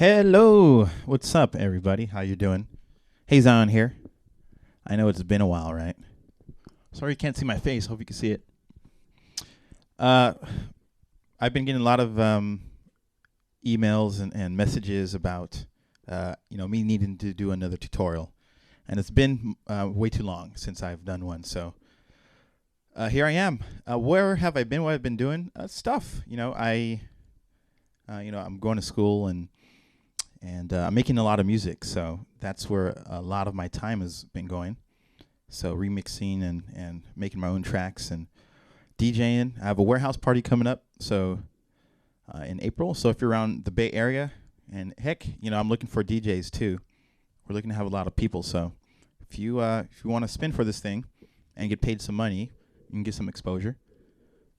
Hello, what's up, everybody? How you doing? Haze on here. I know it's been a while, right? Sorry you can't see my face. Hope you can see it. I've been getting a lot of emails and messages about me needing to do another tutorial, and it's been way too long since I've done one. So here I am. Where have I been? What I've been doing? Stuff. I'm going to school and I'm making a lot of music, so that's where a lot of my time has been going. So remixing and making my own tracks and DJing. I have a warehouse party coming up, so in April. So if you're around the Bay Area, and heck, I'm looking for DJs too. We're looking to have a lot of people. So if you want to spin for this thing and get paid some money, you can get some exposure.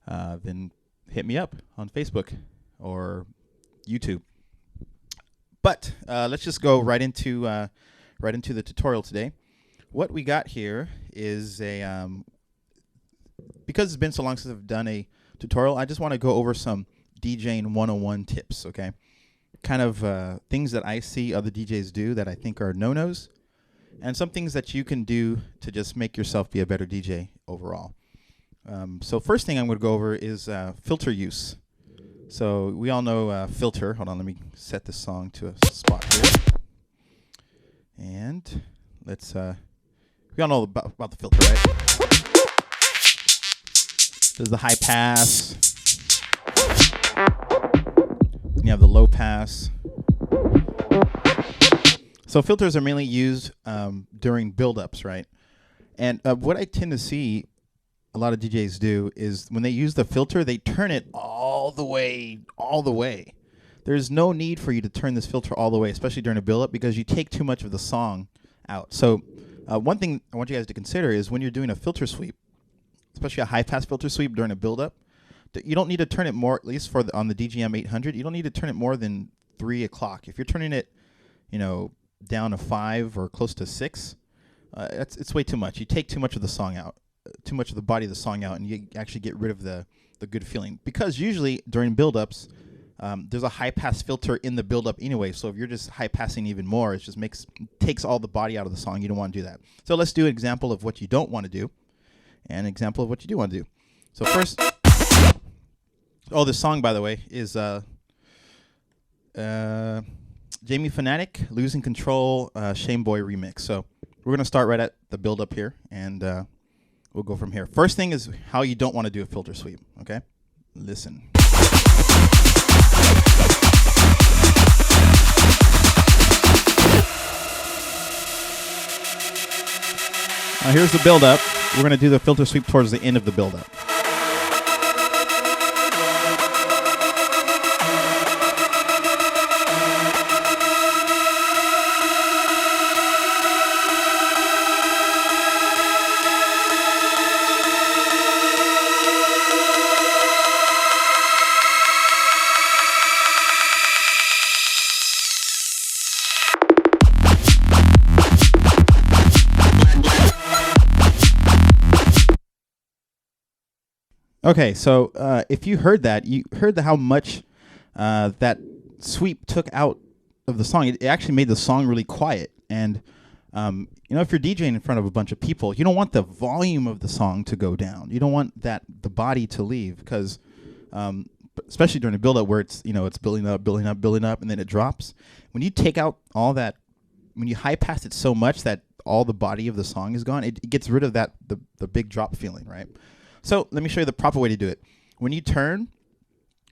Then hit me up on Facebook or YouTube. But let's just go right into the tutorial today. What we got here is because it's been so long since I've done a tutorial, I just want to go over some DJing 101 tips, okay? Kind of things that I see other DJs do that I think are no-nos, and some things that you can do to just make yourself be a better DJ overall. So first thing I'm going to go over is filter use. So we all know filter. Hold on, let me set this song to a spot here. And let's, we all know about the filter, right? There's the high pass. Then you have the low pass. So filters are mainly used during build-ups, right? And what I tend to see a lot of DJs do is when they use the filter, they turn it all the way. There's no need for you to turn this filter all the way, especially during a build-up, because you take too much of the song out. So one thing I want you guys to consider is when you're doing a filter sweep, especially a high-pass filter sweep during a build-up, you don't need to turn it more, at least for on the DGM 800, you don't need to turn it more than 3 o'clock. If you're turning it, down to 5 or close to 6, it's way too much. You take too much of the song out. Too much of the body of the song out, and you actually get rid of the good feeling. Because usually during build-ups, there's a high-pass filter in the build-up anyway, so if you're just high-passing even more, it just takes all the body out of the song. You don't want to do that. So let's do an example of what you don't want to do, and an example of what you do want to do. So first, this song, by the way, is Jamie Fanatic, Losing Control, Shame Boy remix. So we're going to start right at the build-up here, and we'll go from here. First thing is how you don't want to do a filter sweep, okay? Listen. Now here's the build-up. We're going to do the filter sweep towards the end of the build-up. Okay, so if you heard that, you heard how much that sweep took out of the song. It actually made the song really quiet. And, if you're DJing in front of a bunch of people, you don't want the volume of the song to go down. You don't want the body to leave, because especially during a build-up where it's, it's building up, and then it drops. When you take out all that, when you high-pass it so much that all the body of the song is gone, it gets rid of the big drop feeling, right? So let me show you the proper way to do it. When you turn,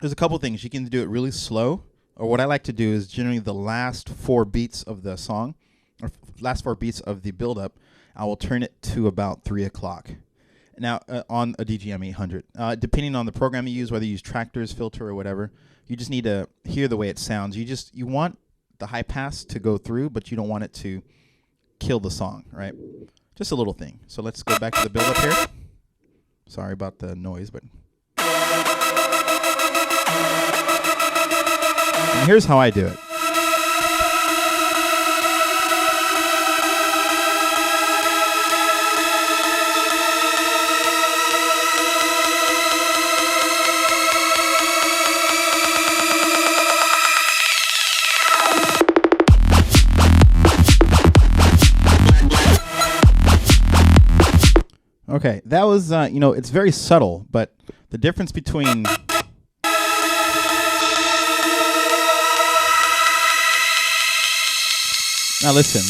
there's a couple things. You can do it really slow, or what I like to do is generally the last 4 beats of the song, or last 4 beats of the build-up, I will turn it to about 3 o'clock. Now, on a DGM 800. Depending on the program you use, whether you use Tractors, Filter, or whatever, you just need to hear the way it sounds. You want the high pass to go through, but you don't want it to kill the song, right? Just a little thing. So let's go back to the build-up here. Sorry about the noise, but... And here's how I do it. Okay, that was, it's very subtle, but the difference between... Now listen,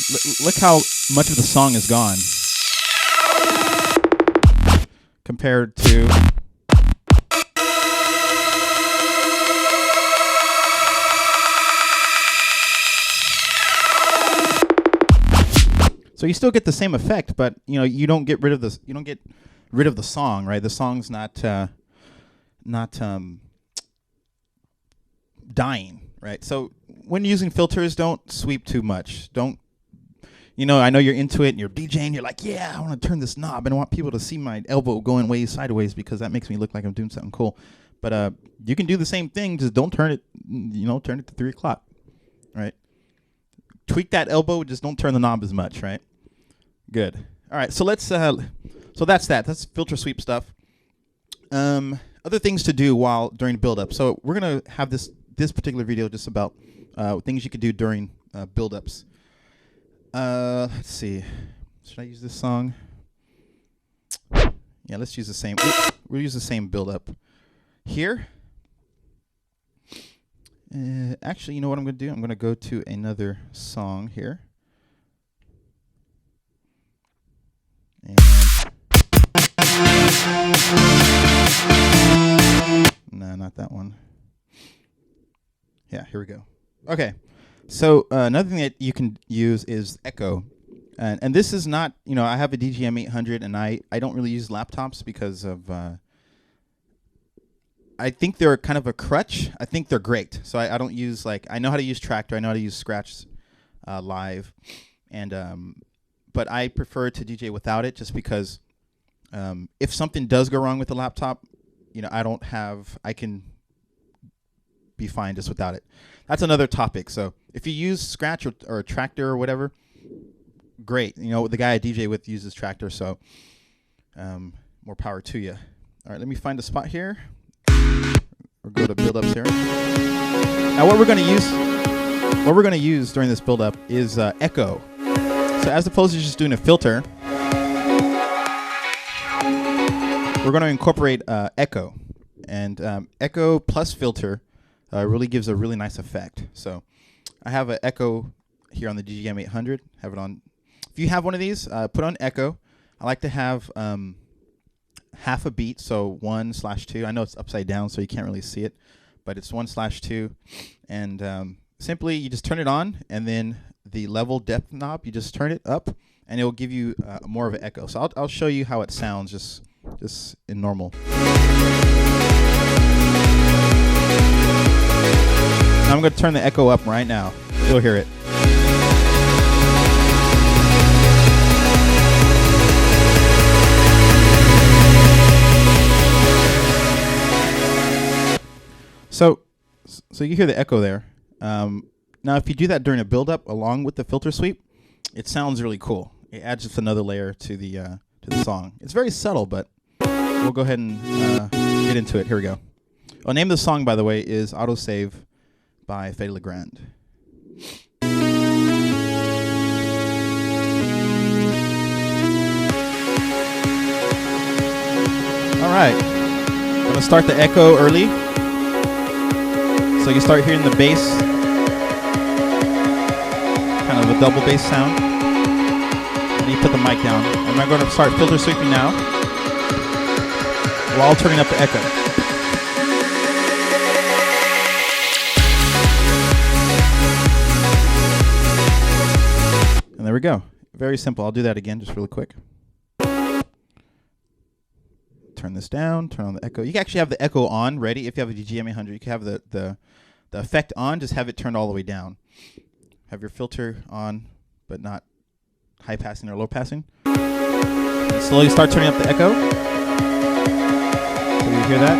look how much of the song is gone compared to... So you still get the same effect, but you don't get rid of this. You don't get rid of the song, right? The song's not dying, right? So when using filters, don't sweep too much. Don't, I know you're into it and you're DJing. You're like, yeah, I want to turn this knob and I want people to see my elbow going way sideways because that makes me look like I'm doing something cool. But you can do the same thing. Just don't turn it. Turn it to 3 o'clock, right? Tweak that elbow. Just don't turn the knob as much, right? Good. All right. So let's. So that's that. That's filter sweep stuff. Other things to do during build-up. So we're gonna have this particular video just about things you could do during build-ups. Let's see. Should I use this song? Yeah. Let's use the same. We'll use the same build-up here. Actually, you know what I'm gonna do? I'm gonna go to another song here. And no, not that one. Yeah, here we go. Okay, so another thing that you can use is echo, and this is not, I have a DJM 800, and I don't really use laptops because of I think they're kind of a crutch. I think they're great, so I don't use I know how to use Tractor, I know how to use Scratch Live, and but I prefer to DJ without it just because if something does go wrong with the laptop, I can be fine just without it. That's another topic. So if you use Scratch or Tractor or whatever, great. The guy I DJ with uses Tractor, so more power to you. All right, let me find a spot here. Or go to build-ups here. Now what we're going to use during this build-up is echo. So as opposed to just doing a filter, we're going to incorporate echo, and echo plus filter really gives a really nice effect. So I have an echo here on the DJM 800. Have it on. If you have one of these, put on echo. I like to have half a beat, so 1/2. I know it's upside down, so you can't really see it, but it's 1/2, and simply you just turn it on, and then the level depth knob, you just turn it up, and it will give you more of an echo. So I'll show you how it sounds just in normal. Now I'm going to turn the echo up right now. You'll hear it. So you hear the echo there. Now, if you do that during a build-up along with the filter sweep, it sounds really cool. It adds just another layer to the song. It's very subtle, but we'll go ahead and get into it. Here we go. The name of the song, by the way, is Autosave by Fede Legrand. All right. I'm going to start the echo early. So you start hearing the bass, kind of a double bass sound. And you put the mic down. And I'm going to start filter sweeping now while turning up the echo. And there we go. Very simple. I'll do that again just really quick. Turn this down, turn on the echo. You can actually have the echo on ready if you have a DJM 800. You can have the effect on, just have it turned all the way down. Have your filter on, but not high passing or low passing. And slowly start turning up the echo. So you hear that.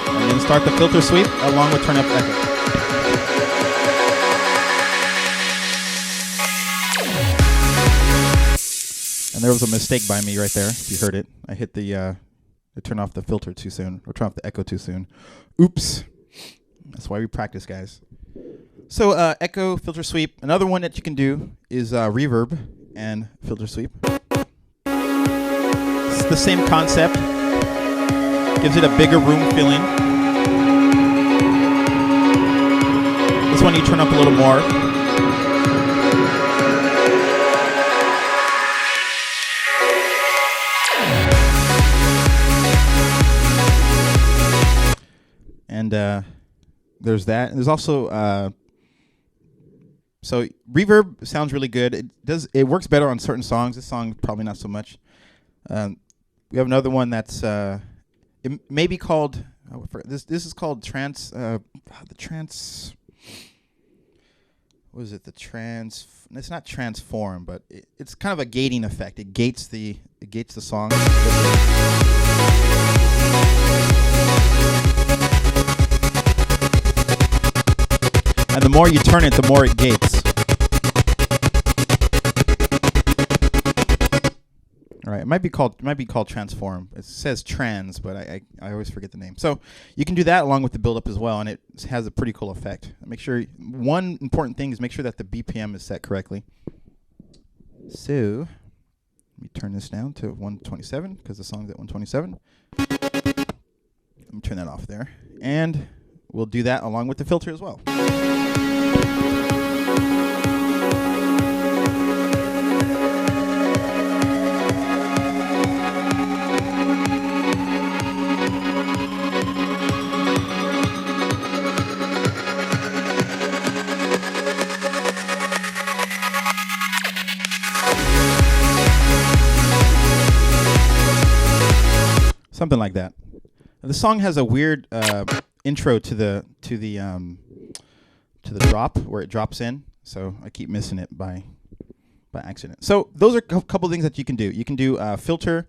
And then start the filter sweep along with turn up the echo. And there was a mistake by me right there. If you heard it, I hit I turned off the filter too soon, or turned off the echo too soon. Oops. That's why we practice, guys. So echo, filter sweep. Another one that you can do is reverb. and filter sweep. It's the same concept. Gives it a bigger room feeling. This one you turn up a little more. And there's that. And there's also so reverb sounds really good. It works better on certain songs. This song probably not so much. We have another one that's it may be called this is called trans the trans. What is it? It's not transform, but it's kind of a gating effect. It gates the song. And the more you turn it, the more it gates. All right, it might be called transform. It says trans, but I always forget the name. So you can do that along with the build-up as well, and it has a pretty cool effect. Make sure one important thing is make sure that the BPM is set correctly. So let me turn this down to 127 because the song's at 127. Let me turn that off there, and we'll do that along with the filter as well. Something like that. The song has a weird intro to the drop where it drops in, so I keep missing it by accident. So those are a couple things that you can do. You can do filter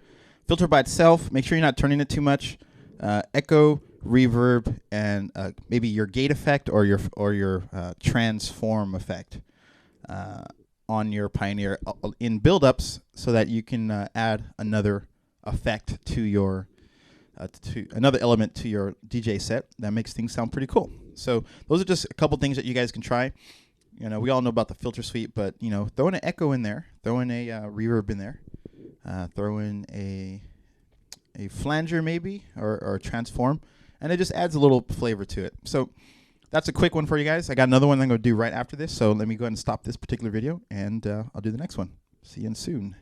by itself. Make sure you're not turning it too much. Echo, reverb, and maybe your gate effect or your transform effect on your Pioneer in build-ups, so that you can add another effect to your to another element to your DJ set that makes things sound pretty cool. So those are just a couple things that you guys can try. You know, we all know about the filter suite, but you know, throw in an echo in there, throw in a reverb in there, throw in a flanger maybe or a transform, and it just adds a little flavor to it. So that's a quick one for you guys. I got another one I'm going to do right after this, so let me go ahead and stop this particular video, and I'll do the next one. See you soon.